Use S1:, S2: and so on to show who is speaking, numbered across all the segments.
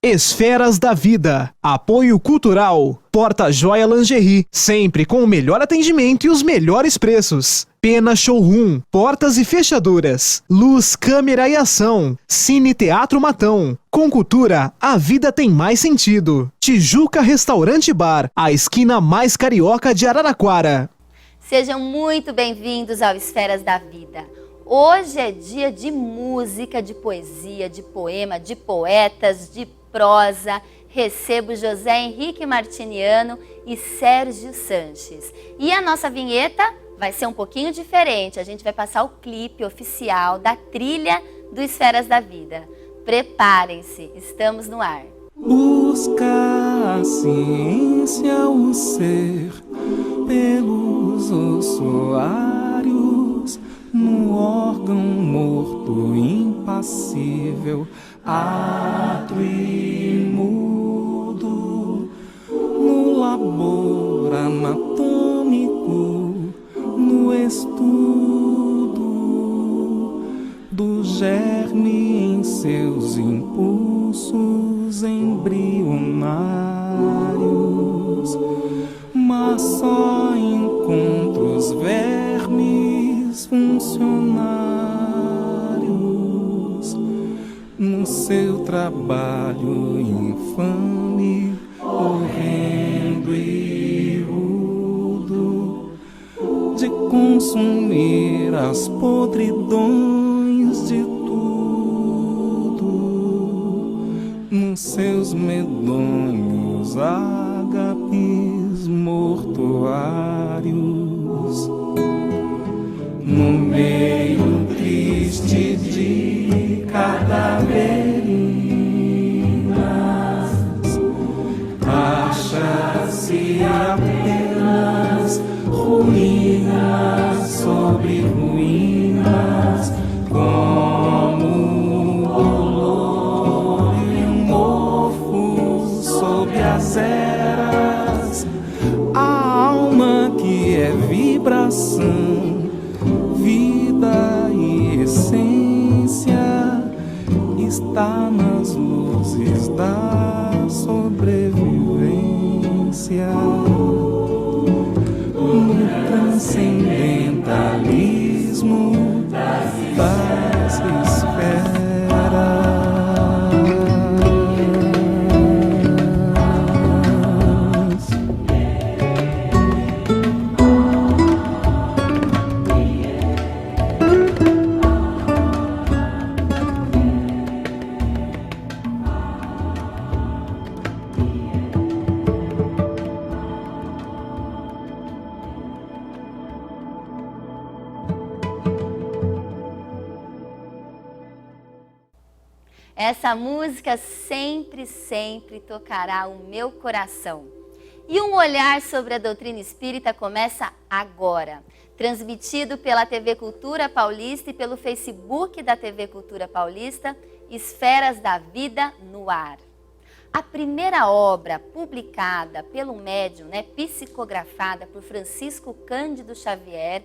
S1: Esferas da Vida. Apoio Cultural. Porta Joia Lingerie. Sempre com o melhor atendimento e os melhores preços. Pena Showroom. Portas e fechaduras. Luz, câmera e ação. Cine Teatro Matão. Com cultura, a vida tem mais sentido. Tijuca Restaurante Bar. A esquina mais carioca de Araraquara.
S2: Sejam muito bem-vindos ao Esferas da Vida. Hoje é dia de música, de poesia, de poema, de poetas, de prosa. Recebo José Henrique Martiniano e Sérgio Sanches. E a nossa vinheta vai ser um pouquinho diferente. A gente vai passar o clipe oficial da trilha do Esferas da Vida. Preparem-se, estamos no ar.
S3: Busca a ciência, o ser pelos ossuários, no órgão morto impassível, ato e mudo, no labor anatômico, no estudo do germe em seus impulsos embrionários, mas só encontro os vermes funcionários no seu trabalho infame, horrendo e rudo, de consumir as podridões de tudo, nos seus medonhos ágapes mortuários, no meio triste de cadaverinas, acha-se apenas ruínas sobre ruínas, como dolor e mofo sobre as eras, a alma que é vibração, vida e essência, está nas luzes da sobrevivência, no transcendentalismo das esferas.
S2: Essa música sempre, sempre tocará o meu coração. E um olhar sobre a doutrina espírita começa agora. Transmitido pela TV Cultura Paulista e pelo Facebook da TV Cultura Paulista, Esferas da Vida no ar. A primeira obra publicada pelo médium, psicografada por Francisco Cândido Xavier,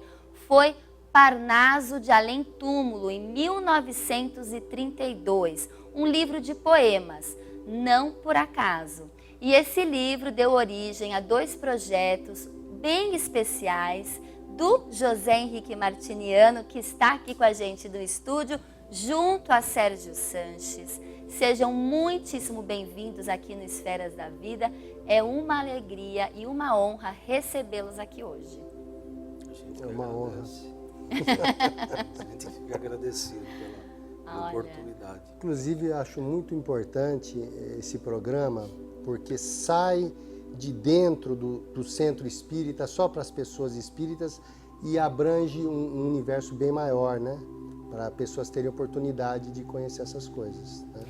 S2: foi Parnaso de Além Túmulo, em 1932, um livro de poemas, não por acaso. E esse livro deu origem a dois projetos bem especiais do José Henrique Martiniano, que está aqui com a gente no estúdio, junto a Sérgio Sanches. Sejam muitíssimo bem-vindos aqui no Esferas da Vida. É uma alegria e uma honra recebê-los aqui hoje.
S4: É uma honra. A gente fica agradecido pela oportunidade.
S5: Inclusive, acho muito importante esse programa, porque sai de dentro do centro espírita só para as pessoas espíritas e abrange um universo bem maior, né? Para pessoas terem oportunidade de conhecer essas coisas, né?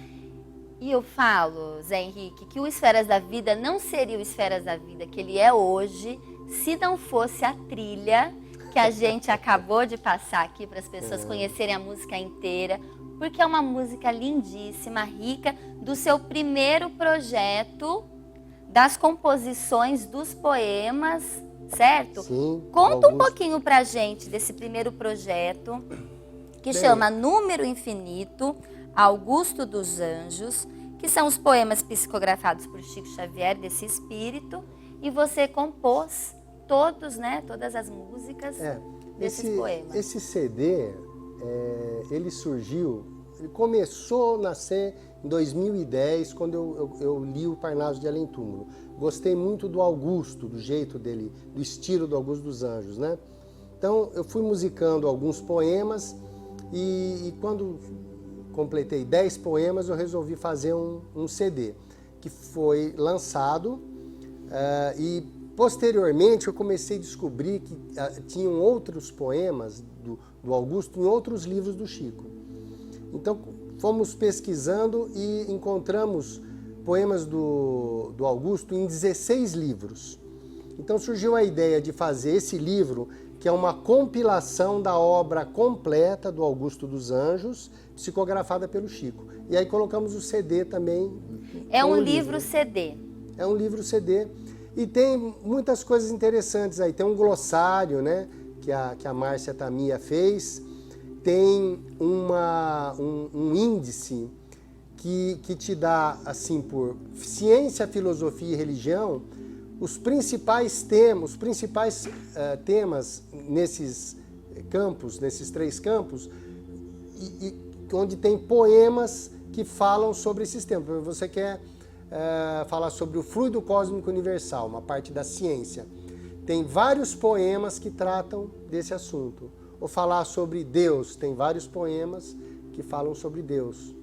S2: E eu falo, Zé Henrique, que o Esferas da Vida não seria o Esferas da Vida que ele é hoje se não fosse a trilha que a gente acabou de passar aqui para as pessoas conhecerem a música inteira, porque é uma música lindíssima, rica, do seu primeiro projeto, das composições dos poemas, certo?
S5: Sim.
S2: Conta um pouquinho pra gente desse primeiro projeto, que chama Número Infinito, Augusto dos Anjos, que são os poemas psicografados por Chico Xavier, desse espírito, e você compôs todos, né, todas as músicas desses poemas.
S5: Esse CD, ele surgiu, ele começou a nascer em 2010, quando eu li o Parnaso de Além Túmulo. Gostei muito do Augusto, do jeito dele, do estilo do Augusto dos Anjos, né? Então, eu fui musicando alguns poemas e quando completei 10 poemas, eu resolvi fazer um CD, que foi lançado e posteriormente eu comecei a descobrir que tinham outros poemas do Augusto em outros livros do Chico. Então, fomos pesquisando e encontramos poemas do Augusto em 16 livros. Então surgiu a ideia de fazer esse livro, que é uma compilação da obra completa do Augusto dos Anjos, psicografada pelo Chico. E aí colocamos o CD também.
S2: É um livro CD.
S5: É um livro CD. E tem muitas coisas interessantes aí. Tem um glossário, né, que a Márcia Tamia fez. Tem um índice que te dá, assim, por ciência, filosofia e religião, os principais temas nesses campos, nesses 3 campos, e onde tem poemas que falam sobre esses temas. Você quer falar sobre o fluido cósmico universal, uma parte da ciência. Tem vários poemas que tratam desse assunto. Ou falar sobre Deus, tem vários poemas que falam sobre Deus.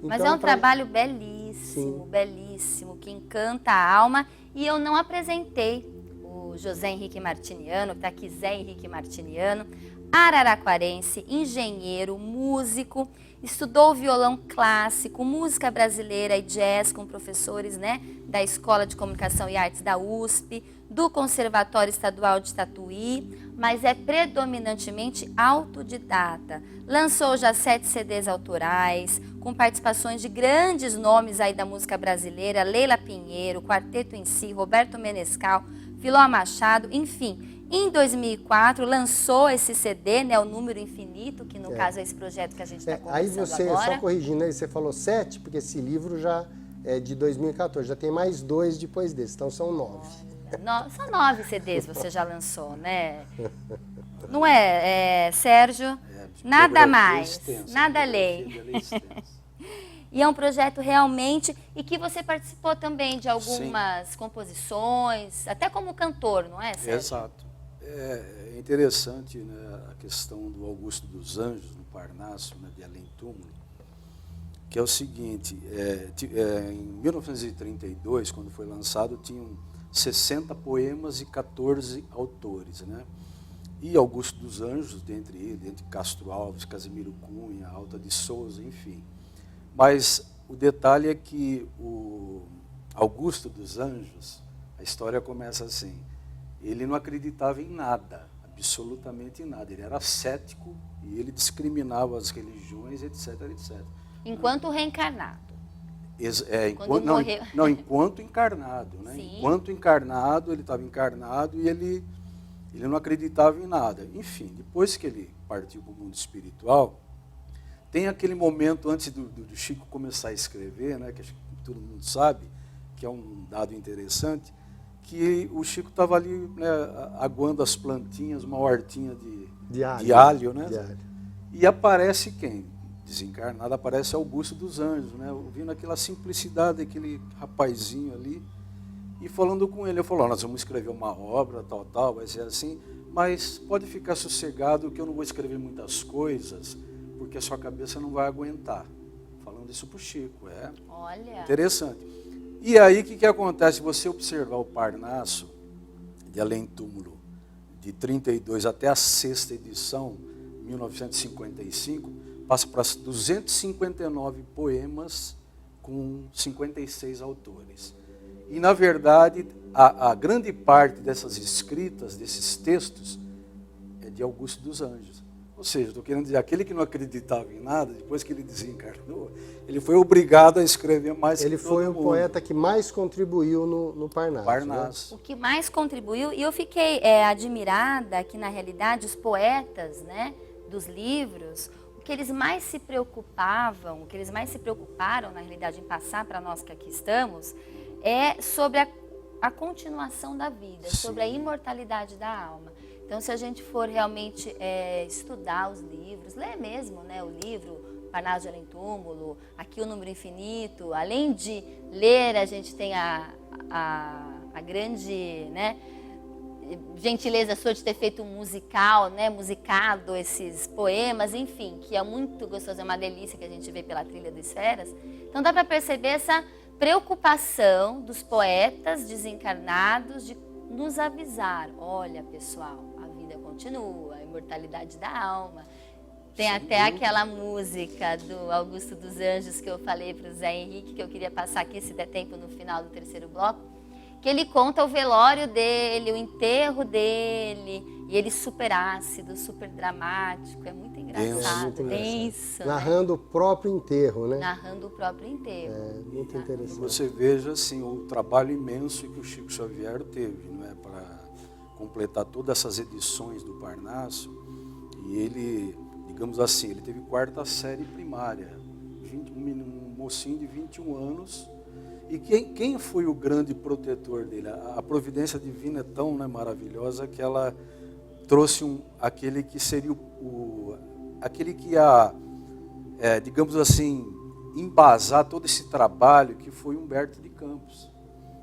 S2: Mas é um trabalho belíssimo,
S5: Sim.
S2: belíssimo, que encanta a alma. E eu não apresentei o José Henrique Martiniano, que está aqui, Zé Henrique Martiniano, araraquarense, engenheiro, músico, estudou violão clássico, música brasileira e jazz com professores, né, da Escola de Comunicação e Artes da USP, do Conservatório Estadual de Tatuí, mas é predominantemente autodidata. Lançou já 7 CDs autorais, com participações de grandes nomes aí da música brasileira, Leila Pinheiro, Quarteto em Si, Roberto Menescal, Filó Machado, enfim. Em 2004 lançou esse CD, né, o Número Infinito, que no caso é esse projeto que a gente está conversando
S5: aí você,
S2: agora.
S5: só corrigindo aí, você falou 7, porque esse livro já é de 2014, já tem mais 2 depois desse, então são 9.
S2: São 9 CDs você já lançou, né? Não é, Sérgio? Nada mais, nada além. E é um projeto realmente, e que você participou também de algumas composições, até como cantor, não é, Sérgio?
S4: Exato. É interessante, né, a questão do Augusto dos Anjos, no Parnaso, né, de Além Túmulo, que é o seguinte, em 1932, quando foi lançado, tinham 60 poemas e 14 autores, né? E Augusto dos Anjos, dentre Castro Alves, Casimiro Cunha, Alta de Souza, enfim. Mas o detalhe é que o Augusto dos Anjos, a história começa assim, ele não acreditava em nada, absolutamente em nada. Ele era cético e ele discriminava as religiões, etc, etc.
S2: Enquanto reencarnado.
S4: Enquanto encarnado, né?
S2: Sim.
S4: Enquanto encarnado, ele estava encarnado e ele não acreditava em nada. Enfim, depois que ele partiu para o mundo espiritual, tem aquele momento antes do Chico começar a escrever, né, que acho que todo mundo sabe, que é um dado interessante, que o Chico estava ali, né, aguando as plantinhas, uma hortinha de alho, né?
S5: De alho.
S4: E aparece quem? Desencarnado, aparece Augusto dos Anjos, né? Ouvindo aquela simplicidade daquele rapazinho ali e falando com ele. Eu falei, nós vamos escrever uma obra, tal, vai ser assim, mas pode ficar sossegado que eu não vou escrever muitas coisas, porque a sua cabeça não vai aguentar. Falando isso para o Chico,
S2: Olha.
S4: Interessante. E aí o que acontece? Se você observar o Parnaso, de Além Túmulo, de 32 até a 6ª edição, 1955, passa para 259 poemas com 56 autores. E, na verdade, a grande parte dessas escritas, desses textos, é de Augusto dos Anjos. Ou seja, estou querendo dizer, aquele que não acreditava em nada, depois que ele desencarnou, ele foi obrigado a escrever mais que todo mundo.
S5: Ele foi o poeta que mais contribuiu no Parnaso. Né?
S2: O que mais contribuiu, e eu fiquei admirada que, na realidade, os poetas, né, dos livros, que eles mais se preocupavam, o que eles mais se preocuparam, na realidade, em passar para nós que aqui estamos, é sobre a continuação da vida, sobre a imortalidade da alma. Então, se a gente for realmente estudar os livros, ler mesmo, né, o livro Parnaso de Além Túmulo, aqui o Número Infinito, além de ler, a gente tem a grande, né, gentileza sua de ter feito um musical, né, musicado esses poemas, enfim, que é muito gostoso, é uma delícia que a gente vê pela trilha do Esferas. Então dá para perceber essa preocupação dos poetas desencarnados de nos avisar, olha pessoal, a vida continua, a imortalidade da alma. Tem até aquela música do Augusto dos Anjos que eu falei para o Zé Henrique, que eu queria passar aqui, se der tempo, no final do terceiro bloco, que ele conta o velório dele, o enterro dele, e ele super ácido, super dramático, é muito engraçado, denso.
S5: Narrando o próprio enterro, né?
S2: Narrando o próprio enterro.
S5: É, muito interessante.
S4: Você veja assim, o trabalho imenso que o Chico Xavier teve, não é, para completar todas essas edições do Parnaso, e ele, digamos assim, ele teve 4ª série primária, um mocinho de 21 anos, e quem foi o grande protetor dele? A providência divina é tão, né, maravilhosa que ela trouxe aquele que seria aquele que ia, digamos assim, embasar todo esse trabalho, que foi Humberto de Campos.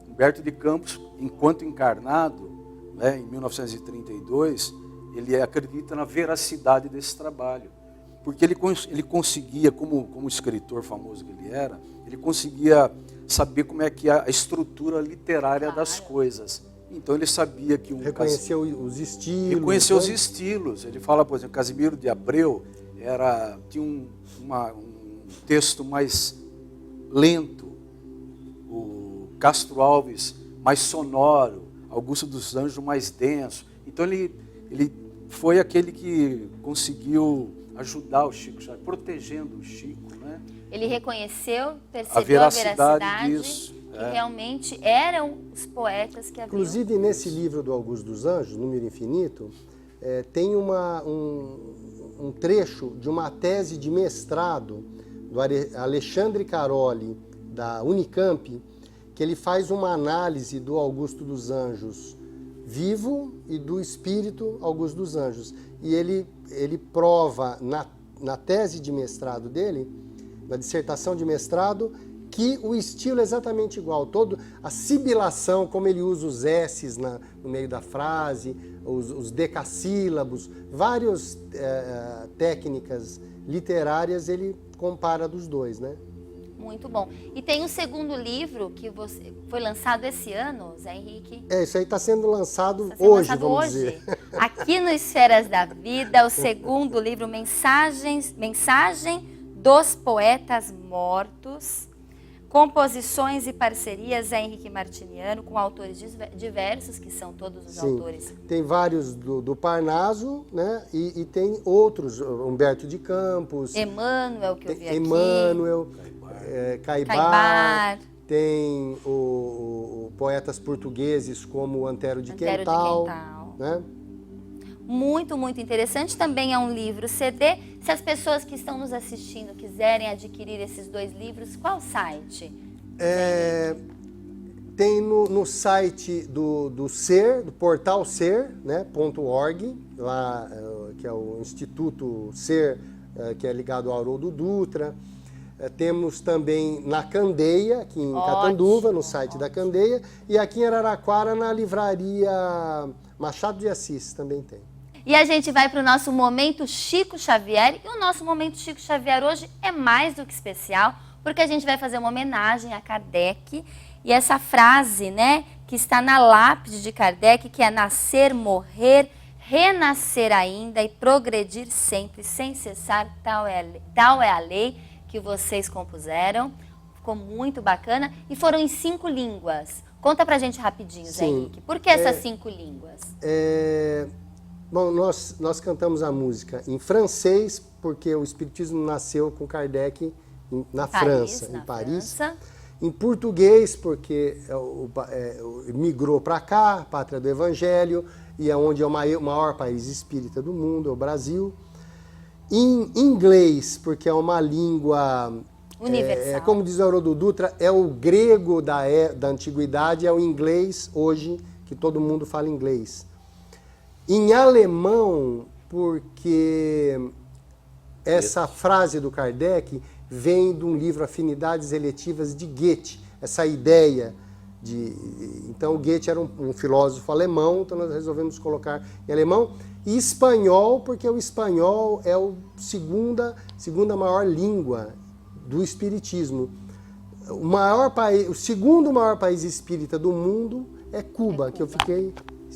S4: Humberto de Campos, enquanto encarnado, né, em 1932, ele acredita na veracidade desse trabalho. Porque ele conseguia, como escritor famoso que ele era, ele conseguia saber como é que é a estrutura literária das coisas. Então ele sabia que
S5: reconheceu os estilos.
S4: Reconheceu, né, os estilos. Ele fala, por exemplo, Casimiro de Abreu tinha um texto mais lento, o Castro Alves mais sonoro, Augusto dos Anjos mais denso. Então ele foi aquele que conseguiu ajudar o Chico, protegendo o Chico, né?
S2: Ele reconheceu, percebeu a veracidade
S4: disso,
S2: que realmente eram os poetas que haviam.
S5: Inclusive, nesse livro do Augusto dos Anjos, Número Infinito, tem um trecho de uma tese de mestrado do Alexandre Caroli, da Unicamp, que ele faz uma análise do Augusto dos Anjos vivo e do espírito Augusto dos Anjos. E ele prova na tese de mestrado dele, na dissertação de mestrado, que o estilo é exatamente igual. A sibilação, como ele usa os S's no meio da frase, os decassílabos, várias técnicas literárias ele compara dos dois, né?
S2: Muito bom. E tem o segundo livro que foi lançado esse ano, Zé Henrique.
S5: Isso aí está sendo lançado hoje, vamos dizer.
S2: Aqui no Esferas da Vida, o segundo livro, Mensagem dos Poetas Mortos, composições e parcerias, Zé Henrique Martiniano, com autores diversos, que são todos os autores.
S5: Tem vários do Parnaso, né? E tem outros, Humberto de Campos.
S2: Emmanuel, que eu vi aqui.
S5: Emmanuel, Caibar. Tem poetas portugueses como Antero de Quental. Né?
S2: Muito, muito interessante. Também é um livro CD. Se as pessoas que estão nos assistindo quiserem adquirir esses 2 livros, qual site?
S5: Tem no site do Ser, do portal Ser, né, .org, lá, que é o Instituto Ser, que é ligado ao Haroldo Dutra. Temos também na Candeia, aqui em Catanduva, no site da Candeia. E aqui em Araraquara, na livraria Machado de Assis, também tem.
S2: E a gente vai para o nosso Momento Chico Xavier. E o nosso Momento Chico Xavier hoje é mais do que especial, porque a gente vai fazer uma homenagem a Kardec. E essa frase, né, que está na lápide de Kardec, que é nascer, morrer, renascer ainda e progredir sempre, sem cessar, tal é a lei que vocês compuseram. Ficou muito bacana. E foram em 5 línguas. Conta pra gente rapidinho, Zé Henrique. Por que essas 5 línguas?
S5: Bom, nós cantamos a música em francês, porque o Espiritismo nasceu com Kardec na França, em Paris. Em português, porque migrou para cá, pátria do Evangelho, e é onde é o maior país espírita do mundo, é o Brasil. em inglês, porque é uma língua
S2: Universal.
S5: como diz o Haroldo Dutra, é o grego da antiguidade, é o inglês hoje, que todo mundo fala inglês. Em alemão, porque essa frase do Kardec vem de um livro Afinidades Eletivas de Goethe, essa ideia de... Então, Goethe era um filósofo alemão, então nós resolvemos colocar em alemão. E espanhol, porque o espanhol é a segunda maior língua do espiritismo. O segundo maior país espírita do mundo é Cuba, que eu fiquei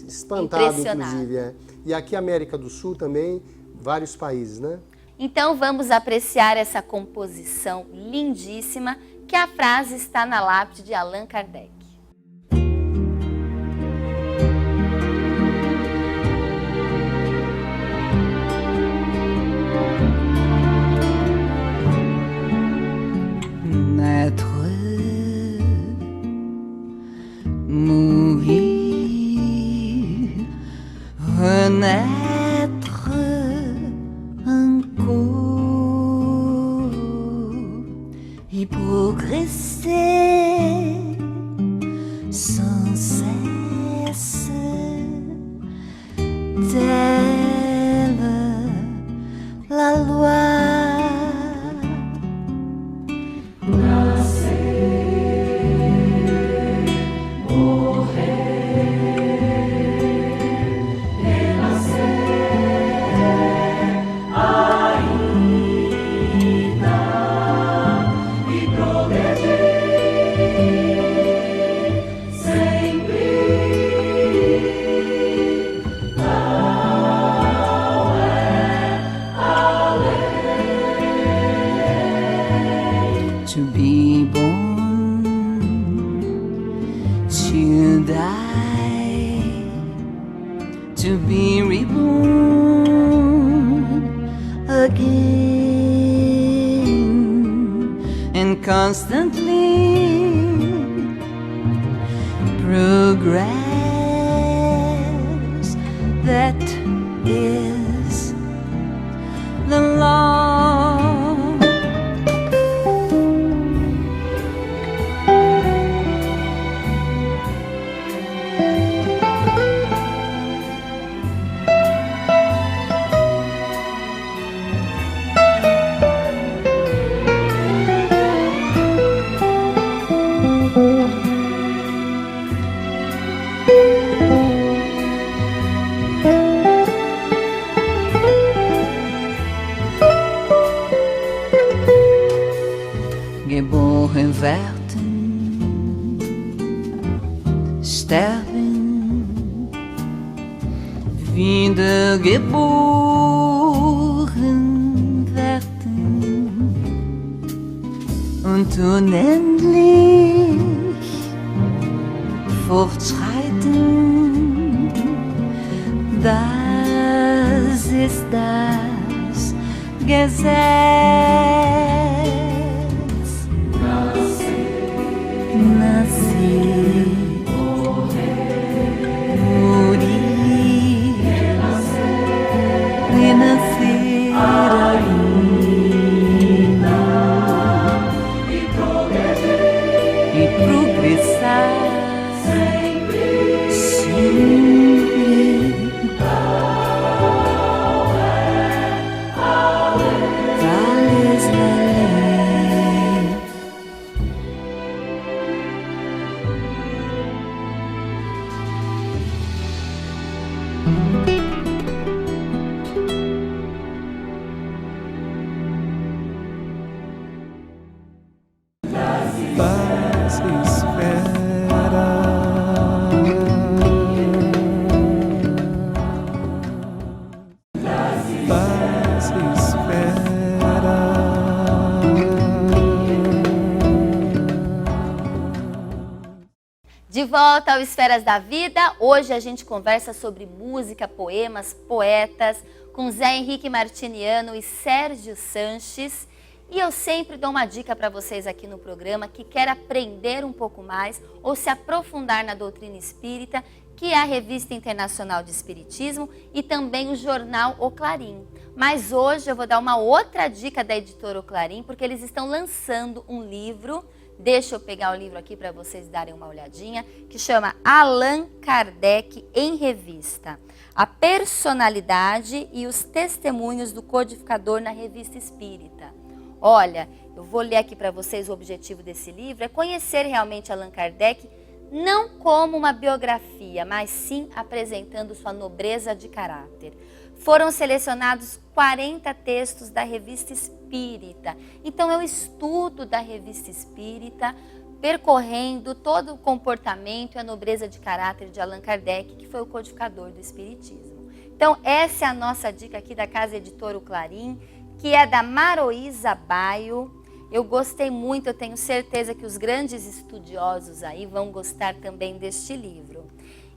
S5: espantado, inclusive. E aqui América do Sul também, vários países, né?
S2: Então vamos apreciar essa composição lindíssima, que a frase está na lápide de Allan Kardec.
S6: Mourir, renaître encore et progresser sans cesse, telle la loi. To be born, to die, to be reborn again, and constantly progress. That is the law. Geboren werden, sterben, wiedergeboren werden und unendlich fortschreiten. Das ist das Gesetz. Nascer, morir, renascer ainda e progressar sempre. Vales da lei.
S3: Paz espera. Paz espera.
S2: De volta ao Esferas da Vida, hoje a gente conversa sobre música, poemas, poetas, com Zé Henrique Martiniano e Sérgio Sanches. E eu sempre dou uma dica para vocês aqui no programa que quer aprender um pouco mais ou se aprofundar na doutrina espírita, que é a Revista Internacional de Espiritismo e também o jornal O Clarim. Mas hoje eu vou dar uma outra dica da editora O Clarim, porque eles estão lançando um livro, deixa eu pegar o livro aqui para vocês darem uma olhadinha, que chama Allan Kardec em Revista. A personalidade e os testemunhos do codificador na Revista Espírita. Olha, eu vou ler aqui para vocês o objetivo desse livro, é conhecer realmente Allan Kardec, não como uma biografia, mas sim apresentando sua nobreza de caráter. Foram selecionados 40 textos da Revista Espírita. Então eu estudo da Revista Espírita, percorrendo todo o comportamento e a nobreza de caráter de Allan Kardec, que foi o codificador do Espiritismo. Então essa é a nossa dica aqui da Casa Editora O Clarim, que é da Maroísa Baio. Eu gostei muito, eu tenho certeza que os grandes estudiosos aí vão gostar também deste livro.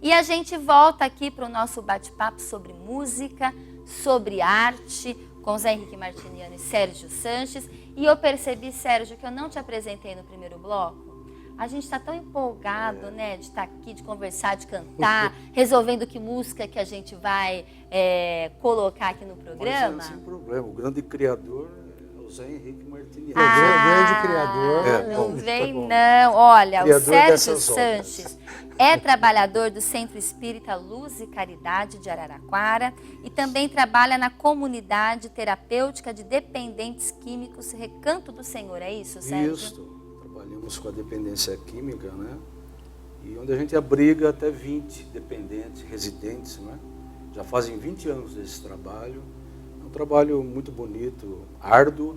S2: E a gente volta aqui para o nosso bate-papo sobre música, sobre arte, com Zé Henrique Martiniano e Sérgio Sanches. E eu percebi, Sérgio, que eu não te apresentei no primeiro bloco. A gente está tão empolgado, né, de estar aqui, de conversar, de cantar, resolvendo que música que a gente vai colocar aqui no programa.
S4: Mas sem problema, o grande criador é o Zé Henrique Martiniano.
S5: O grande criador.
S2: Não
S4: bom,
S2: vem
S4: tá bom.
S2: não. Olha, o
S4: Criador
S2: Sérgio
S4: dessas obras.
S2: Sanches é trabalhador do Centro Espírita Luz e Caridade de Araraquara e também trabalha na comunidade terapêutica de dependentes químicos Recanto do Senhor. É isso, Sérgio?
S4: Isso. Trabalhamos com a dependência química, né? E onde a gente abriga até 20 dependentes, residentes, né? Já fazem 20 anos desse trabalho. É um trabalho muito bonito, árduo,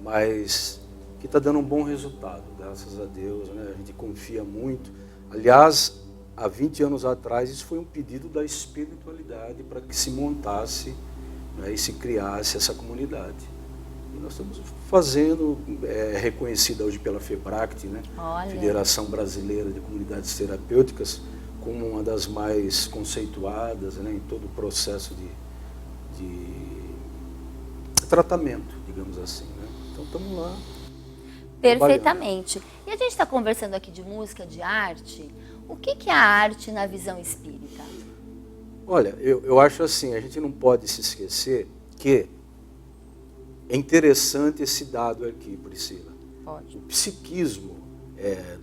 S4: mas que está dando um bom resultado, graças a Deus, né? A gente confia muito. Aliás, há 20 anos atrás, isso foi um pedido da espiritualidade para que se montasse, né, e se criasse essa comunidade. E nós estamos fazendo, reconhecida hoje pela FEBRACT, né?
S2: Olha.
S4: Federação Brasileira de Comunidades Terapêuticas, como uma das mais conceituadas, né, em todo o processo de tratamento, digamos assim, né? Então estamos lá.
S2: Perfeitamente. E a gente está conversando aqui de música, de arte. O que é a arte na visão espírita?
S4: Olha, eu acho assim, a gente não pode se esquecer que é interessante esse dado aqui, Priscila.
S2: Pode.
S4: O psiquismo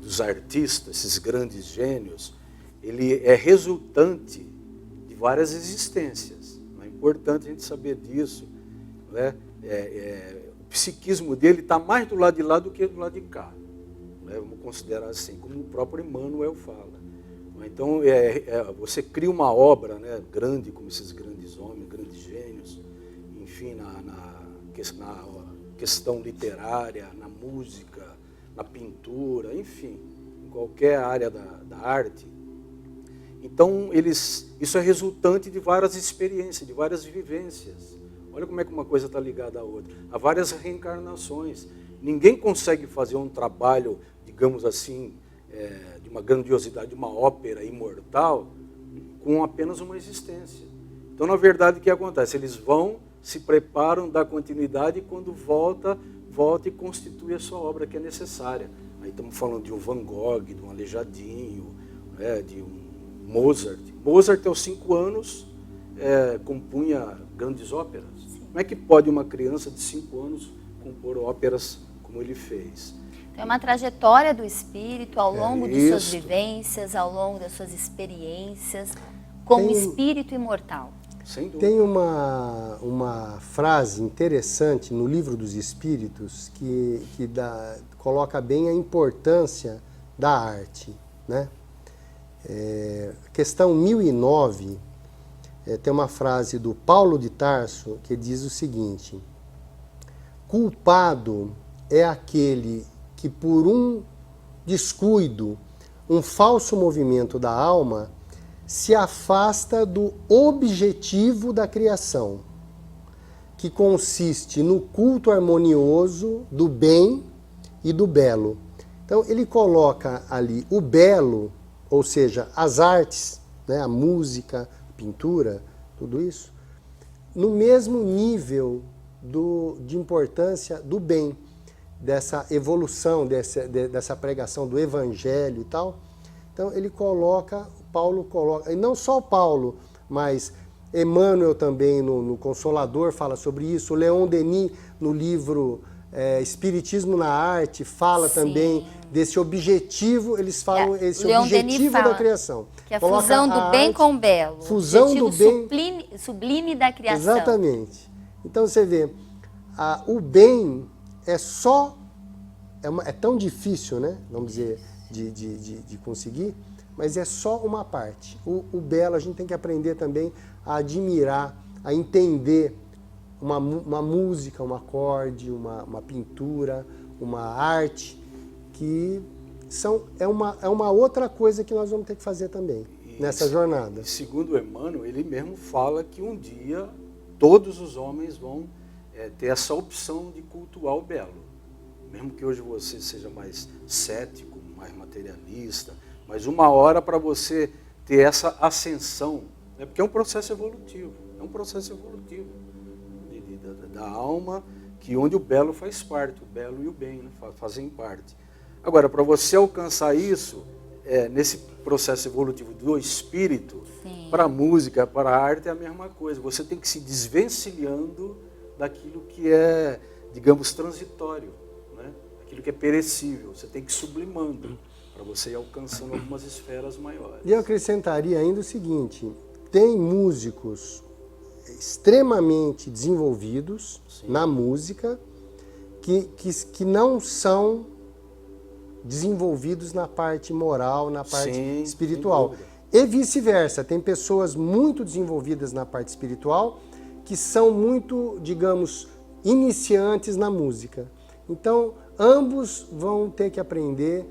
S4: dos artistas, esses grandes gênios, ele é resultante de várias existências. É importante a gente saber disso, né? O psiquismo dele está mais do lado de lá do que do lado de cá, né? Vamos considerar assim, como o próprio Emmanuel fala. Então, você cria uma obra, né, grande, como esses grandes homens, grandes gênios, enfim, na questão literária, na música, na pintura, enfim, em qualquer área da arte. Então, isso é resultante de várias experiências, de várias vivências. Olha como é que uma coisa está ligada à outra. Há várias reencarnações. Ninguém consegue fazer um trabalho, digamos assim, de uma grandiosidade, de uma ópera imortal, com apenas uma existência. Então, na verdade, o que acontece? Eles vão, se preparam, dão continuidade e quando volta e constitui a sua obra que é necessária. Aí estamos falando de um Van Gogh, de um Aleijadinho, né, de um Mozart. Mozart, aos 5 anos, compunha grandes óperas. Como é que pode uma criança de 5 anos compor óperas como ele fez?
S2: É uma trajetória do espírito ao longo de suas
S4: isso.
S2: vivências, ao longo das suas experiências, como espírito imortal.
S4: Sem dúvida.
S5: Tem uma frase interessante no Livro dos Espíritos que coloca bem a importância da arte, né? Questão 1009, tem uma frase do Paulo de Tarso que diz o seguinte: culpado é aquele que por um descuido, um falso movimento da alma, se afasta do objetivo da criação, que consiste no culto harmonioso do bem e do belo. Então ele coloca ali o belo, ou seja, as artes, né, a música, a pintura, tudo isso, no mesmo nível de importância do bem, dessa evolução, dessa pregação do evangelho e tal. Então ele coloca Paulo coloca, e não só Paulo, mas Emmanuel também no Consolador fala sobre isso, o Leon Denis no livro Espiritismo na Arte fala também desse objetivo, eles falam esse objetivo da criação.
S2: Que é a fusão do bem com o belo.
S5: Fusão do bem.
S2: Sublime da criação.
S5: Exatamente. Então você vê, o bem é só, é tão difícil, né? Vamos dizer, de conseguir, mas é só uma parte. O belo a gente tem que aprender também a admirar, a entender uma música, um acorde, uma pintura, uma arte, que é uma outra coisa que nós vamos ter que fazer também nessa jornada.
S4: E segundo Emmanuel, ele mesmo fala que um dia todos os homens vão ter essa opção de cultuar o belo. Mesmo que hoje você seja mais cético, mais materialista, mas uma hora para você ter essa ascensão, né? Porque é um processo evolutivo, da alma, que onde o belo faz parte, o belo e o bem, né, fazem parte. Agora, para você alcançar isso, nesse processo evolutivo do espírito, para a música, para a arte é a mesma coisa. Você tem que se desvencilhando daquilo que é, digamos, transitório, né? Aquilo que é perecível. Você tem que ir sublimando para você ir alcançando algumas esferas maiores.
S5: E eu acrescentaria ainda o seguinte, tem músicos extremamente desenvolvidos na música que não são desenvolvidos na parte moral, na parte espiritual. E vice-versa, tem pessoas muito desenvolvidas na parte espiritual que são muito, digamos, iniciantes na música. Então, ambos vão ter que aprender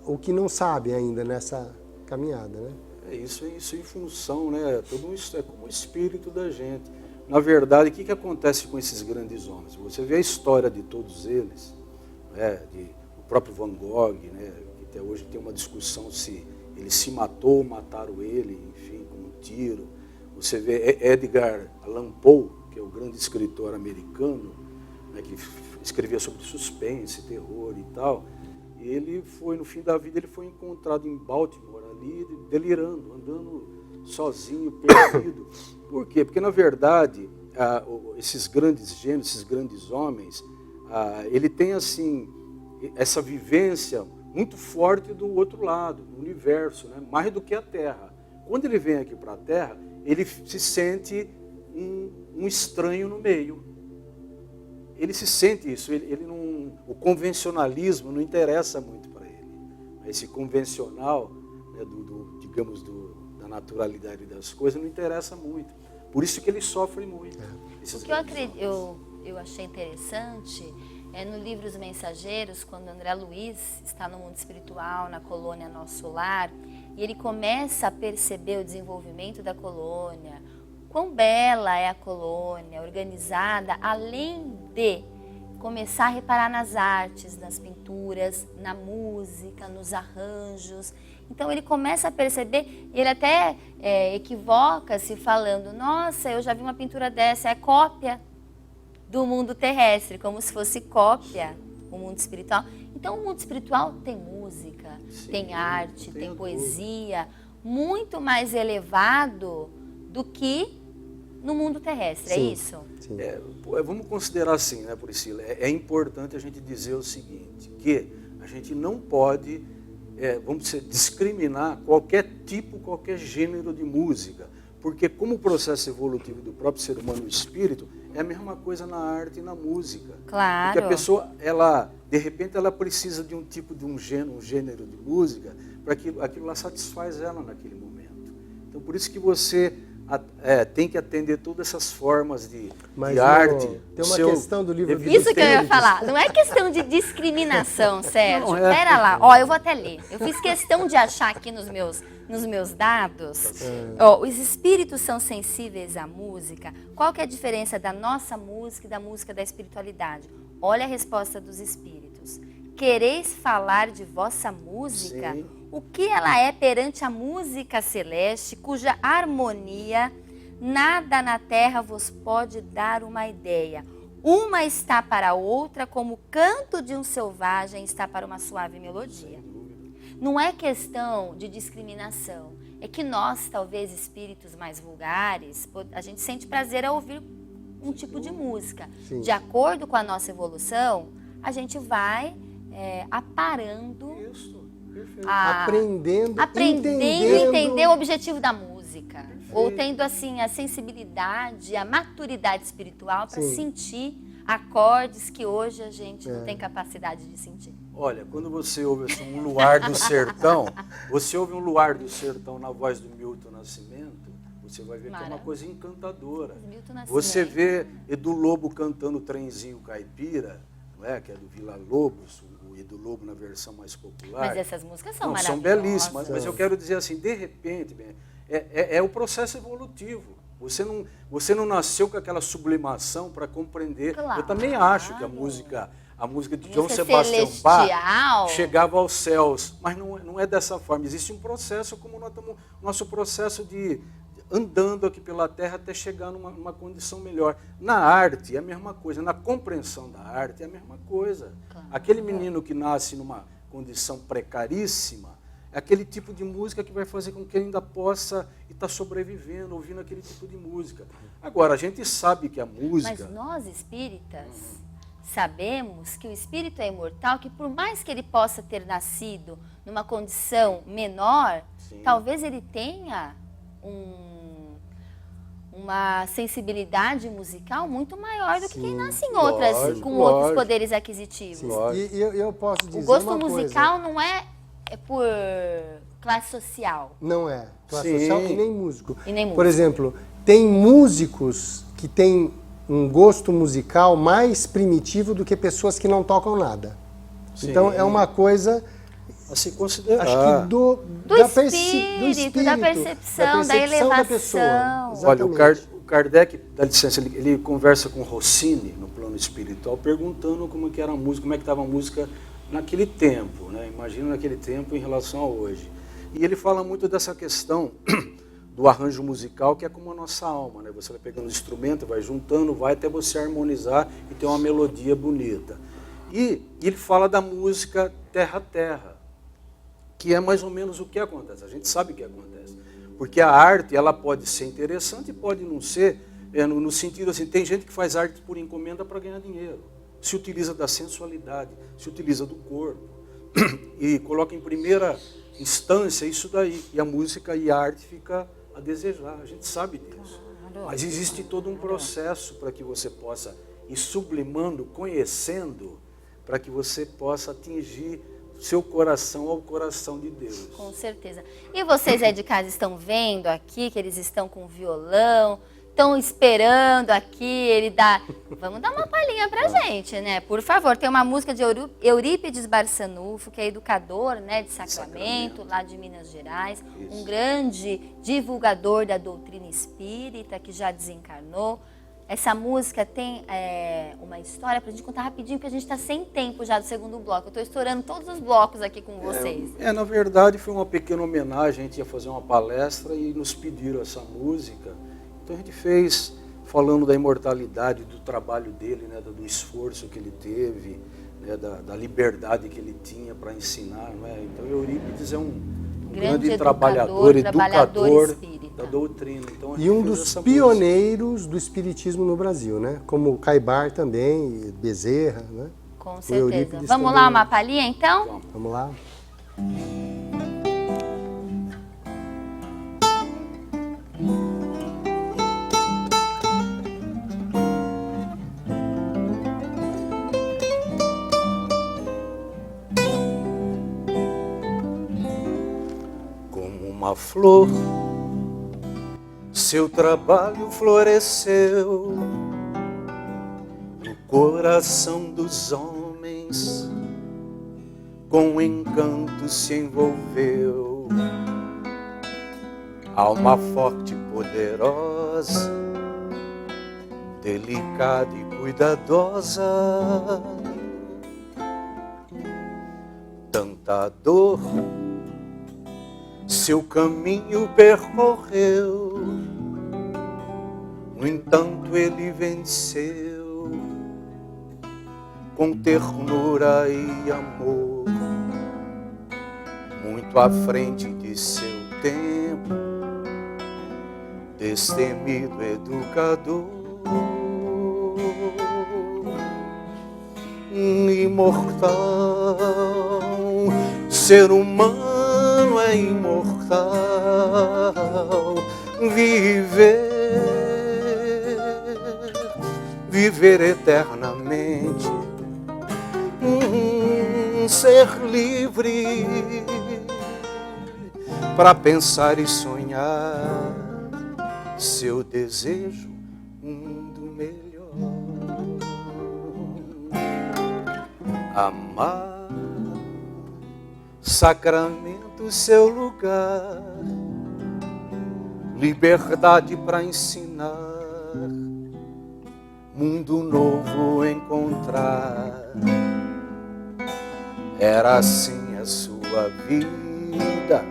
S5: o que não sabem ainda nessa caminhada, né?
S4: Isso em função, né? Tudo isso é como o espírito da gente. Na verdade, o que acontece com esses grandes homens? Você vê a história de todos eles, né? O próprio Van Gogh, né? Que até hoje tem uma discussão se ele se matou ou mataram ele, enfim, com um tiro. Você vê Edgar Allan Poe, que é o grande escritor americano, né? Que escrevia sobre suspense, terror e tal. Ele foi, no fim da vida, ele foi encontrado em Baltimore, ali, delirando, andando sozinho, perdido. Por quê? Porque, na verdade, esses grandes gênios, esses grandes homens, ele tem, assim, essa vivência muito forte do outro lado, do universo, né? Mais do que a Terra. Quando ele vem aqui para a Terra, ele se sente um estranho no meio. Ele se sente isso, o convencionalismo não interessa muito para ele. Esse convencional, né, digamos, da naturalidade das coisas, não interessa muito. Por isso que ele sofre muito.
S2: O que eu achei interessante é no livro Os Mensageiros, quando André Luiz está no mundo espiritual, na colônia Nosso Lar, e ele começa a perceber o desenvolvimento da colônia, quão bela é a colônia, organizada, além de começar a reparar nas artes, nas pinturas, na música, nos arranjos. Então ele começa a perceber, e ele até equivoca-se falando, nossa, eu já vi uma pintura dessa, é cópia do mundo terrestre, como se fosse cópia o mundo espiritual. Então o mundo espiritual tem música, tem arte, tem poesia, muito mais elevado do que no mundo terrestre, é isso?
S5: Sim.
S4: Vamos considerar assim, né, Priscila? É importante a gente dizer o seguinte, que a gente não pode, vamos dizer, discriminar qualquer tipo, qualquer gênero de música, porque como o processo evolutivo do próprio ser humano, o espírito, é a mesma coisa na arte e na música.
S2: Claro.
S4: Porque a pessoa, de repente, ela precisa de um gênero de música, para que aquilo lá satisfaz ela naquele momento. Então, por isso que você tem que atender todas essas formas de arte.
S5: Tem uma questão do livro dos
S2: Isso que eu ia falar. Não é questão de discriminação, Sérgio. Pera lá. Eu vou até ler. Eu fiz questão de achar aqui nos meus dados. Os espíritos são sensíveis à música. Qual que é a diferença da nossa música e da música da espiritualidade? Olha a resposta dos espíritos. Quereis falar de vossa música? Sim. O que ela é perante a música celeste, cuja harmonia nada na terra vos pode dar uma ideia. Uma está para a outra como o canto de um selvagem está para uma suave melodia. Não é questão de discriminação, é que nós, talvez espíritos mais vulgares, a gente sente prazer ao ouvir um tipo de música.
S5: Sim.
S2: De acordo com a nossa evolução, a gente vai aparando,
S4: Isso, perfeito.
S5: Aprendendo,
S2: aprendendo a
S5: entendendo.
S2: entender o objetivo da música. Ou tendo assim a sensibilidade, a maturidade espiritual para
S5: Sim.
S2: sentir acordes que hoje a gente não tem capacidade de sentir.
S4: Olha, quando você ouve assim, um luar do sertão, você ouve um luar do sertão na voz do Milton Nascimento, você vai ver que é uma
S2: Maravilha.
S4: coisa encantadora.
S2: Milton Nascimento.
S4: Você vê Edu Lobo cantando Trenzinho Caipira, não é? Que é do Vila Lobos, o Edu Lobo na versão mais popular.
S2: Mas essas músicas são
S4: Não,
S2: maravilhosas.
S4: são belíssimas, mas eu quero dizer assim, de repente, é o processo evolutivo. Você não nasceu com aquela sublimação para compreender.
S2: Claro.
S4: Eu também acho que a música de João
S2: Música
S4: Sebastião
S2: celestial.
S4: Bach chegava aos céus, mas não é dessa forma. Existe um processo, como nós estamos, nosso processo de andando aqui pela Terra até chegar numa condição melhor. Na arte é a mesma coisa, na compreensão da arte é a mesma coisa.
S2: Claro.
S4: Aquele menino que nasce numa condição precaríssima, é aquele tipo de música que vai fazer com que ele ainda possa estar sobrevivendo, ouvindo aquele tipo de música. Agora, a gente sabe que a música...
S2: Mas nós espíritas sabemos que o espírito é imortal, que por mais que ele possa ter nascido numa condição menor,
S4: Sim.
S2: talvez ele tenha uma sensibilidade musical muito maior do que quem nasce em outras,
S4: lógico,
S2: com outros
S4: lógico.
S2: poderes aquisitivos.
S4: Lógico.
S5: E eu posso dizer
S2: O gosto
S5: uma
S2: musical
S5: coisa.
S2: não é por classe social.
S5: Não é classe
S4: Sim.
S5: social e nem músico.
S2: E nem músico.
S5: Por exemplo, tem músicos que têm um gosto musical mais primitivo do que pessoas que não tocam nada.
S4: Sim.
S5: Então é uma coisa,
S4: A se considerar.
S5: acho que do
S2: espírito, da percepção, da elevação.
S5: pessoa.
S4: Olha, o
S5: Exatamente.
S4: Kardec, dá licença, ele conversa com Rossini no plano espiritual, perguntando como que era a música, como é que estava a música naquele tempo, né? Imagina naquele tempo em relação a hoje. E ele fala muito dessa questão do arranjo musical, que é como a nossa alma, né? Você vai pegando o instrumento, vai juntando, vai até você harmonizar e ter uma melodia bonita. E ele fala da música terra a terra, que é mais ou menos o que acontece. A gente sabe o que acontece. Porque a arte, ela pode ser interessante e pode não ser, no sentido assim, tem gente que faz arte por encomenda para ganhar dinheiro. Se utiliza da sensualidade, se utiliza do corpo e coloca em primeira instância isso daí. E a música e a arte fica a desejar, a gente sabe disso. Mas existe todo um processo para que você possa ir sublimando, conhecendo, para que você possa atingir seu coração ao coração de Deus.
S2: Com certeza. E vocês aí de casa estão vendo aqui que eles estão com violão, estão esperando aqui ele dar... Vamos dar uma palhinha pra gente, né? Por favor, tem uma música de Eurípides Barçanufo, que é educador, né, de Sacramento, lá de Minas Gerais, um grande divulgador da doutrina espírita, que já desencarnou. Essa música tem uma história pra gente contar rapidinho, porque a gente está sem tempo já do segundo bloco. Eu estou estourando todos os blocos aqui com vocês.
S4: Na verdade, foi uma pequena homenagem. A gente ia fazer uma palestra e nos pediram essa música. Então a gente fez, falando da imortalidade, do trabalho dele, né, do esforço que ele teve, né, da liberdade que ele tinha para ensinar. Né? Então Eurípides é um grande trabalhador
S2: espírita
S4: da doutrina. Então,
S5: E um dos pioneiros do espiritismo no Brasil, né? Como Caibar também, Bezerra, né?
S2: Com
S5: O
S2: certeza.
S5: Eurípides
S2: Vamos
S5: também.
S2: lá, uma palhinha então?
S5: Vamos lá?
S4: Como uma flor, seu trabalho floresceu no coração dos homens, com encanto se envolveu. Alma forte e poderosa, delicada e cuidadosa, tanta dor seu caminho percorreu, no entanto ele venceu com ternura e amor, muito à frente de seu tempo, destemido educador, imortal, ser humano é imortal, viver eternamente, ser livre para pensar e sonhar seu desejo, um mundo melhor, amar, sacramento, seu lugar, liberdade para ensinar, mundo novo encontrar. Era assim a sua vida,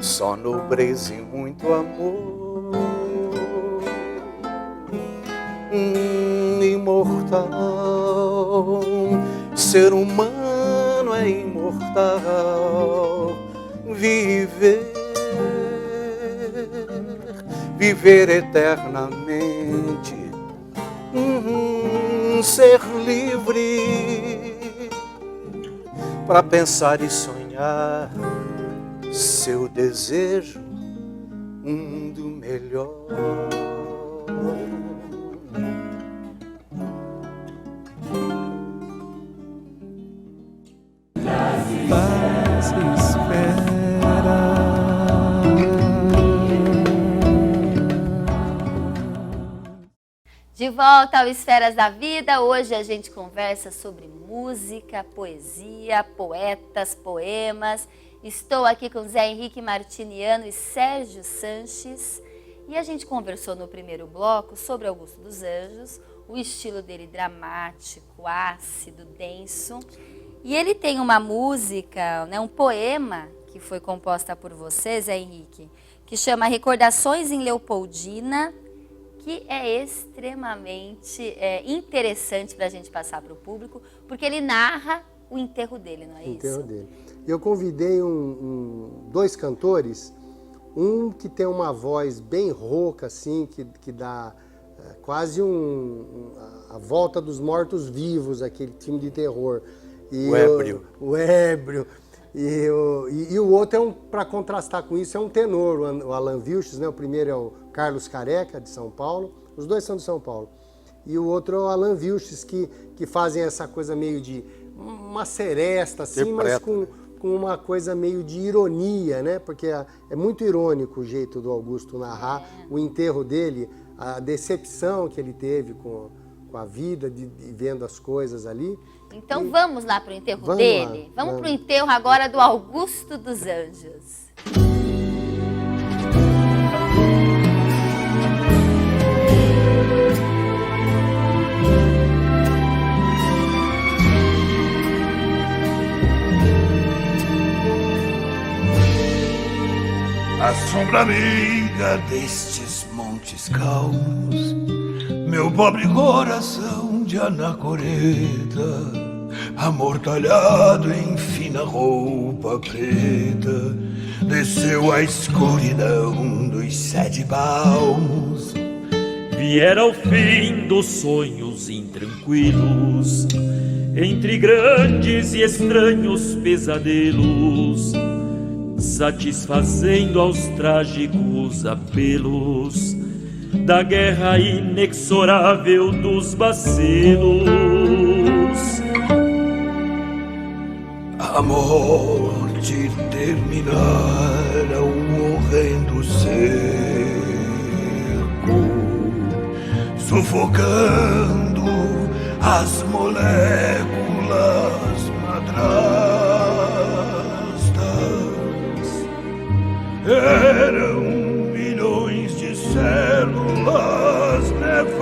S4: só nobreza e muito amor, imortal, ser humano é imortal, viver eternamente, ser livre para pensar e sonhar seu desejo, um mundo melhor.
S3: Paz espera.
S2: De volta ao Esferas da Vida, hoje a gente conversa sobre música, poesia, poetas, poemas. Estou aqui com Zé Henrique Martiniano e Sérgio Sanches e a gente conversou no primeiro bloco sobre Augusto dos Anjos, o estilo dele dramático, ácido, denso. E ele tem uma música, né, um poema que foi composta por você, Zé Henrique, que chama Recordações em Leopoldina, que é extremamente interessante para a gente passar para o público, porque ele narra o enterro dele, não é isso? O
S5: enterro dele. Eu convidei dois cantores, um que tem uma voz bem rouca, assim, que dá quase a volta dos mortos-vivos, aquele filme de terror. E o ébrio. E o outro, para contrastar com isso, é um tenor, o Alan Vilches, né? O primeiro é o Carlos Careca, de São Paulo, os dois são de São Paulo. E o outro é o Alan Vilches, que fazem essa coisa meio de uma seresta, assim, mas com uma coisa meio de ironia, né? Porque é muito irônico o jeito do Augusto narrar o enterro dele, a decepção que ele teve com a vida, de vendo as coisas ali.
S2: Então vamos lá para o enterro dele? Vamos para o enterro agora do Augusto dos Anjos.
S7: A sombra amiga destes montes calmos, meu pobre coração de anacoreta, amortalhado em fina roupa preta, desceu a escuridão dos 7 palmos.
S8: Viera ao fim dos sonhos intranquilos, entre grandes e estranhos pesadelos, satisfazendo aos trágicos apelos da guerra inexorável dos bacelos.
S7: A morte terminara um horrendo cerco, sufocando as moléculas madrastas. Eram milhões de células nefastas,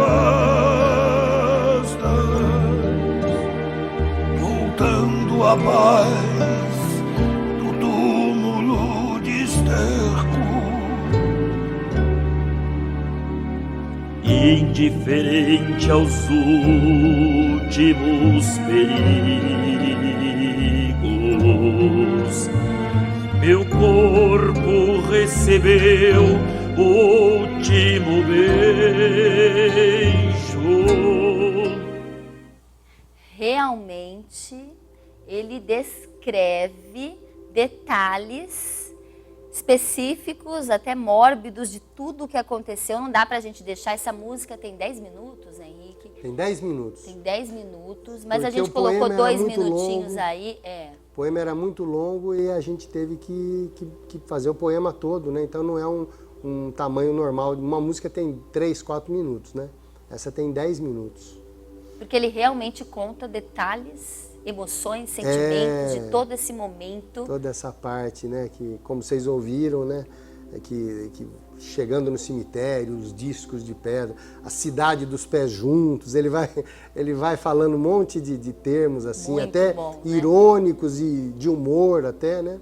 S7: voltando à paz do túmulo de esterco.
S8: Indiferente aos últimos perigos, meu corpo recebeu o último beijo.
S2: Realmente, ele descreve detalhes específicos, até mórbidos, de tudo o que aconteceu. Não dá pra gente deixar. Essa música tem 10 minutos, Henrique?
S5: Tem 10 minutos.
S2: Tem 10 minutos, mas
S5: Porque
S2: a gente
S5: o poema
S2: colocou
S5: era
S2: 2
S5: muito
S2: minutinhos
S5: longo.
S2: aí.
S5: O poema era muito longo e a gente teve que fazer o poema todo, né? Então não é um tamanho normal. Uma música tem 3, 4 minutos, né? Essa tem 10 minutos.
S2: Porque ele realmente conta detalhes, emoções, sentimentos de todo esse momento.
S5: Toda essa parte, né? Que, como vocês ouviram, né? Que chegando no cemitério, os discos de pedra, a cidade dos pés juntos, ele vai falando um monte de termos assim,
S2: Muito
S5: até
S2: bom, né?
S5: irônicos e de humor até, né?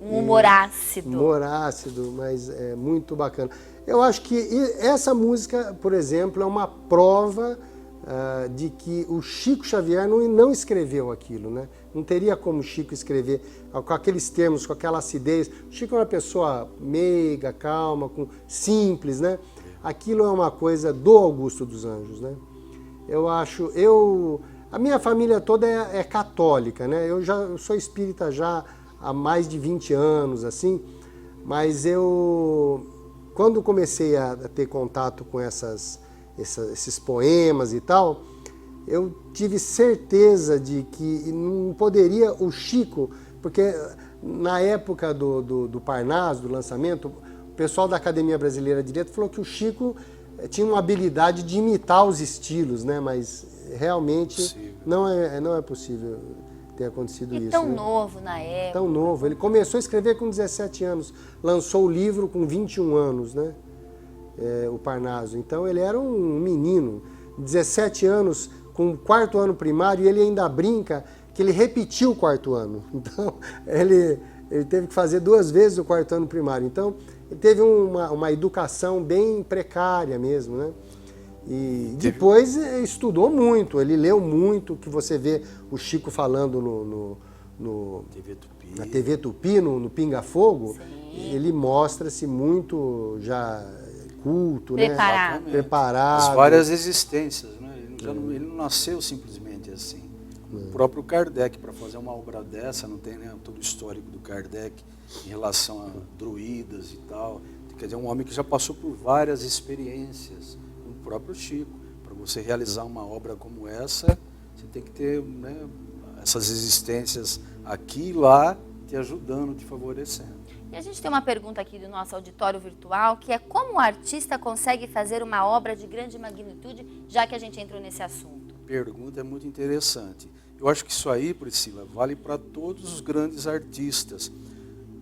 S2: Um humor ácido.
S5: Humor ácido, mas é muito bacana. Eu acho que essa música, por exemplo, é uma prova de que o Chico Xavier não escreveu aquilo, né? Não teria como o Chico escrever com aqueles termos, com aquela acidez. O Chico é uma pessoa meiga, calma, simples, né? Aquilo é uma coisa do Augusto dos Anjos, né? A minha família toda é católica, né? Eu sou espírita já há mais de 20 anos, assim, mas quando comecei a ter contato com esses poemas e tal, eu tive certeza de que não poderia o Chico, porque na época do Parnaso, do lançamento, o pessoal da Academia Brasileira de Letras falou que o Chico tinha uma habilidade de imitar os estilos, né? Mas realmente não é possível ter acontecido isso.
S2: Tão
S5: né?
S2: novo na época.
S5: Tão novo. Ele começou a escrever com 17 anos, lançou o livro com 21 anos, né? O Parnaso. Então ele era um menino, 17 anos, com o 4º ano primário, e ele ainda brinca que ele repetiu o 4º ano. Então ele teve que fazer 2 vezes o 4º ano primário. Então ele teve uma educação bem precária mesmo, né? E depois estudou muito, ele leu muito, que você vê o Chico falando na TV Tupi, no Pinga Fogo. Sim. Ele mostra-se muito já culto,
S2: preparado.
S5: Né? Preparado.
S4: As várias existências, né? Ele não nasceu simplesmente assim. O próprio Kardec, para fazer uma obra dessa, não tem, né, todo o histórico do Kardec em relação a druidas e tal. Quer dizer, um homem que já passou por várias experiências, como o próprio Chico. Para você realizar uma obra como essa, você tem que ter, né, essas existências aqui e lá te ajudando, te favorecendo.
S2: E a gente tem uma pergunta aqui do nosso auditório virtual, que é como o artista consegue fazer uma obra de grande magnitude, já que a gente entrou nesse assunto?
S4: A pergunta é muito interessante. Eu acho que isso aí, Priscila, vale para todos os grandes artistas.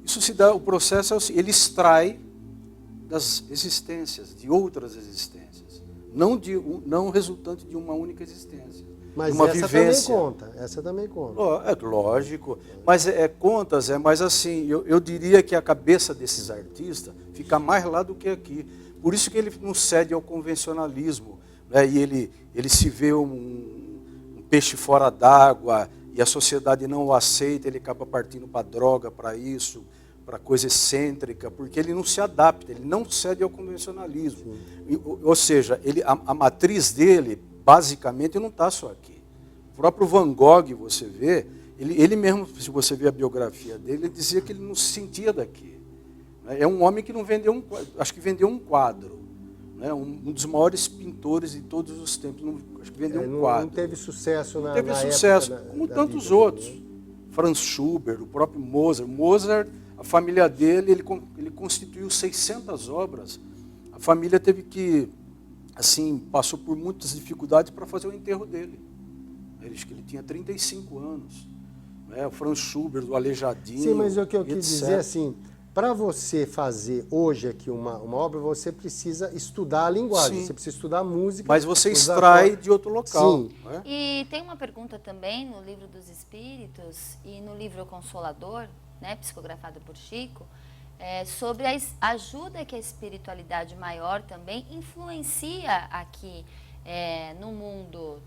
S4: Isso se dá, o processo é ele extrai das existências, de outras existências, não resultante de uma única existência.
S5: Mas
S4: uma
S5: essa
S4: vivência.
S5: essa também conta.
S4: É lógico, mas mas assim, eu diria que a cabeça desses artistas fica mais lá do que aqui. Por isso que ele não cede ao convencionalismo, né? E ele se vê um peixe fora d'água e a sociedade não o aceita, ele acaba partindo para droga, para isso, para coisa excêntrica, porque ele não se adapta, ele não cede ao convencionalismo. Ou seja, a matriz dele, basicamente, não está só aqui. O próprio Van Gogh, você vê, ele mesmo, se você vê a biografia dele, ele dizia que ele não se sentia daqui. É um homem que não vendeu acho que vendeu um quadro. Né? Um dos maiores pintores de todos os tempos, acho que vendeu um quadro.
S5: Não teve sucesso na
S4: época. Não teve sucesso, como tantos outros. Dele, né? Franz Schubert, o próprio Mozart. Mozart, a família dele, ele constituiu 600 obras. A família teve que, assim, passou por muitas dificuldades para fazer o enterro dele. Ele tinha 35 anos. Né? O Franz Schubert, o Aleijadinho.
S5: Sim, mas o que eu quis dizer, assim, para você fazer hoje aqui uma obra, você precisa estudar a linguagem,
S4: Sim.
S5: Você precisa estudar a música.
S4: Mas você extrai de outro local.
S5: Sim.
S4: Né?
S2: E tem uma pergunta também no Livro dos Espíritos e no livro Consolador, né, psicografado por Chico, sobre a ajuda que a espiritualidade maior também influencia aqui no mundo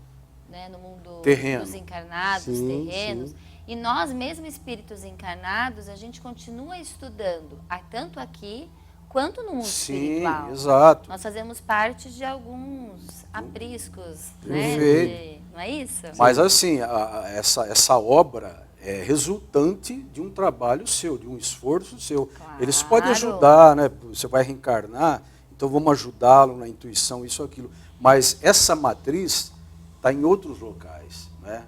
S2: né, no mundo
S4: Terreno.
S2: dos encarnados,
S5: Sim,
S2: terrenos.
S5: sim.
S2: E nós, mesmo espíritos encarnados, a gente continua estudando, tanto aqui quanto no mundo espiritual.
S4: Sim, exato.
S2: Nós fazemos parte de alguns apriscos, né?
S4: Perfeito.
S2: Não é isso?
S4: Mas assim, essa obra é resultante de um trabalho seu, de um esforço seu.
S2: Claro.
S4: Eles podem ajudar, né? Você vai reencarnar, então vamos ajudá-lo na intuição, isso, aquilo. Mas essa matriz está em outros locais, né?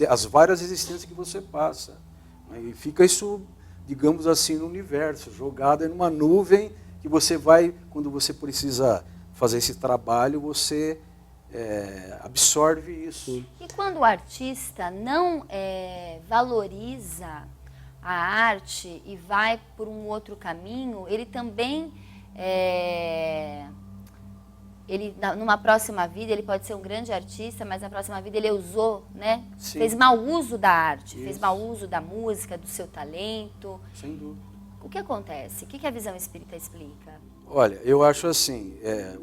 S4: As várias existências que você passa. Né? E fica isso, digamos assim, no universo, jogado em uma nuvem que você vai, quando você precisa fazer esse trabalho, você absorve isso.
S2: E quando o artista não valoriza a arte e vai por um outro caminho, ele também, numa próxima vida, ele pode ser um grande artista, mas na próxima vida ele usou, né?
S4: Sim.
S2: Fez mau uso da arte,
S4: Isso.
S2: fez mau uso da música, do seu talento.
S4: Sem dúvida.
S2: O que acontece? O que a visão espírita explica?
S4: Olha, eu acho assim,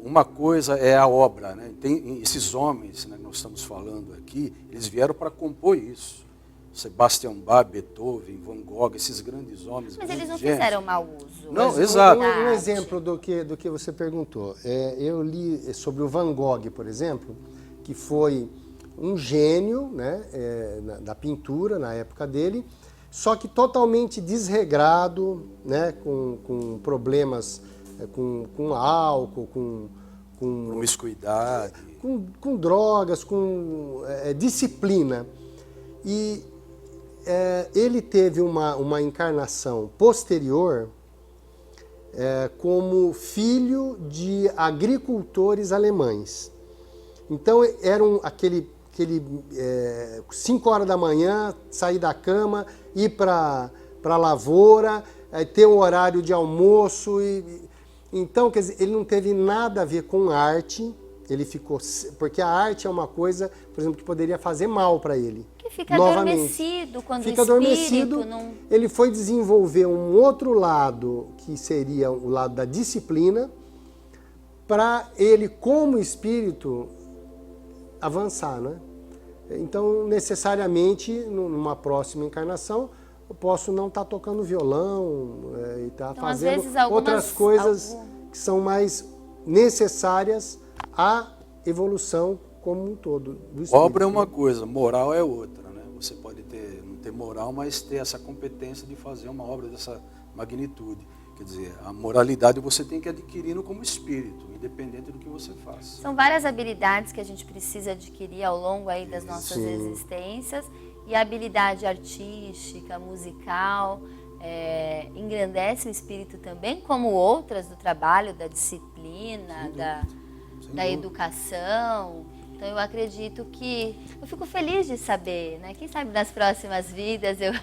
S4: uma coisa é a obra, né? Tem esses homens, né, que nós estamos falando aqui, eles vieram para compor isso. Sebastian Bach, Beethoven, Van Gogh, esses grandes homens.
S2: Mas
S4: grandes
S2: eles não
S4: gênios.
S2: fizeram mau uso.
S4: Não,
S2: Mas
S4: exato.
S2: da
S5: Um
S2: arte.
S5: exemplo do que você perguntou. Eu li sobre o Van Gogh, por exemplo, que foi um gênio, né, da pintura na época dele, só que totalmente desregrado, né, com problemas com álcool, com
S4: Promiscuidade.
S5: com drogas, com disciplina. E ele teve uma encarnação posterior como filho de agricultores alemães. Então, eram aquele 5 horas da manhã, sair da cama, ir para a lavoura, ter o horário de almoço. Então, quer dizer, ele não teve nada a ver com arte. Ele ficou, porque a arte é uma coisa, por exemplo, que poderia fazer mal para ele.
S2: Que fica
S5: novamente.
S2: Adormecido quando
S5: Fica
S2: o espírito
S5: adormecido.
S2: não...
S5: Ele foi desenvolver um outro lado, que seria o lado da disciplina, para ele, como espírito, avançar, né? Então, necessariamente, numa próxima encarnação, eu posso não estar tocando violão e estar
S2: Então, às
S5: fazendo
S2: vezes,
S5: outras coisas que são mais necessárias à evolução como um todo do espírito.
S4: Obra é uma coisa, moral é outra, né? Você pode não ter moral, mas ter essa competência de fazer uma obra dessa magnitude. Quer dizer, a moralidade você tem que adquirir como espírito, independente do que você faça.
S2: São várias habilidades que a gente precisa adquirir ao longo aí das nossas existências. E a habilidade artística, musical, engrandece o espírito também, como outras do trabalho, da disciplina, da educação. Então, eu acredito que... Eu fico feliz de saber, né? Quem sabe nas próximas vidas eu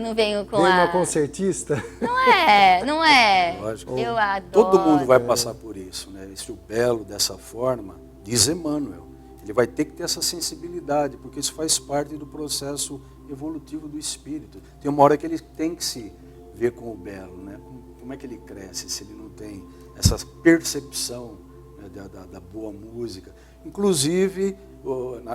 S2: não venho com
S5: uma concertista?
S2: Não é.
S4: Lógico.
S2: Eu adoro.
S4: Todo mundo vai passar por isso, né? Esse o belo dessa forma, diz Emmanuel. Ele vai ter que ter essa sensibilidade, porque isso faz parte do processo evolutivo do espírito. Tem uma hora que ele tem que se ver com o belo, né? Como é que ele cresce se ele não tem essa percepção, né, da boa música? Inclusive,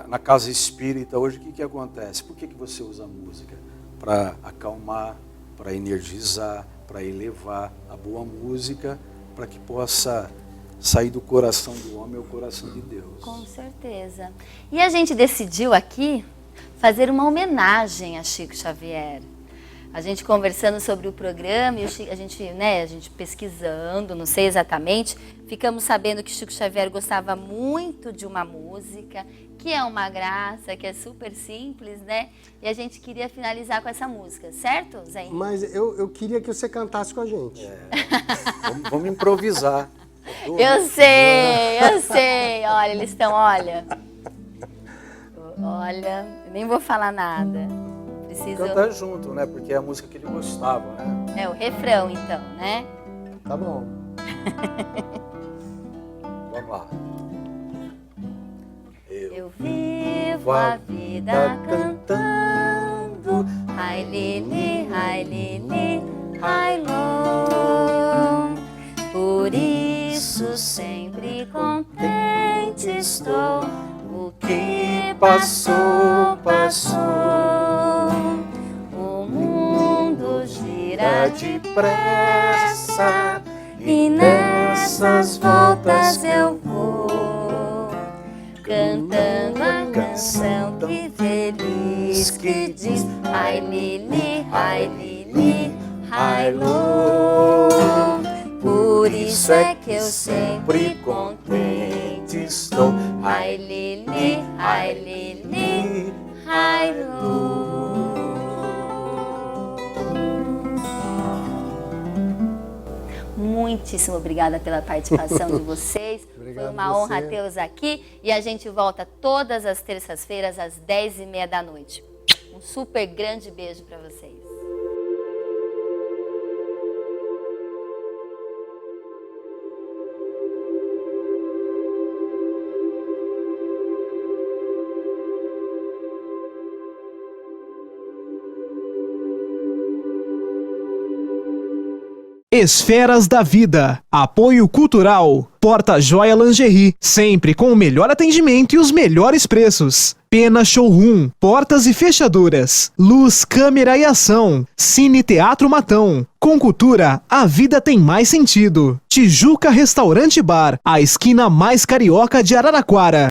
S4: na casa espírita hoje, o que acontece? Por que você usa a música? Para acalmar, para energizar, para elevar a boa música, para que possa sair do coração do homem ao coração de Deus.
S2: Com certeza. E a gente decidiu aqui fazer uma homenagem a Chico Xavier. A gente conversando sobre o programa, e a gente pesquisando, não sei exatamente, ficamos sabendo que Chico Xavier gostava muito de uma música, que é uma graça, que é super simples, né? E a gente queria finalizar com essa música, certo, Zé?
S5: Mas eu queria que você cantasse com a gente.
S4: Vamos improvisar.
S2: Eu sei. Olha, eles estão, olha, nem vou falar nada. Preciso...
S4: Cantar junto, né? Porque é a música que ele gostava, né?
S2: É o refrão, então, né?
S5: Tá bom.
S4: Vamos lá.
S2: Eu vivo a vida cantando, ai lili, ai lom. Por isso sempre contente estou, o que
S4: passou, passou.
S2: O mundo gira
S4: Depressa,
S2: e nessas voltas eu vou cantando a canção que feliz que diz ai lili, ai lili, ai lô. Por isso é que eu sempre contente estou. Ai lili, ai lili, ai lô. Muitíssimo obrigada pela participação de vocês.
S5: Obrigado
S2: Foi uma honra
S5: você.
S2: tê-los aqui e a gente volta todas as terças-feiras às 10h30 da noite. Um super grande beijo para vocês.
S1: Esferas da Vida. Apoio Cultural. Porta Joia Lingerie. Sempre com o melhor atendimento e os melhores preços. Pena Showroom. Portas e fechaduras. Luz, câmera e ação. Cine Teatro Matão. Com cultura, a vida tem mais sentido. Tijuca Restaurante Bar. A esquina mais carioca de Araraquara.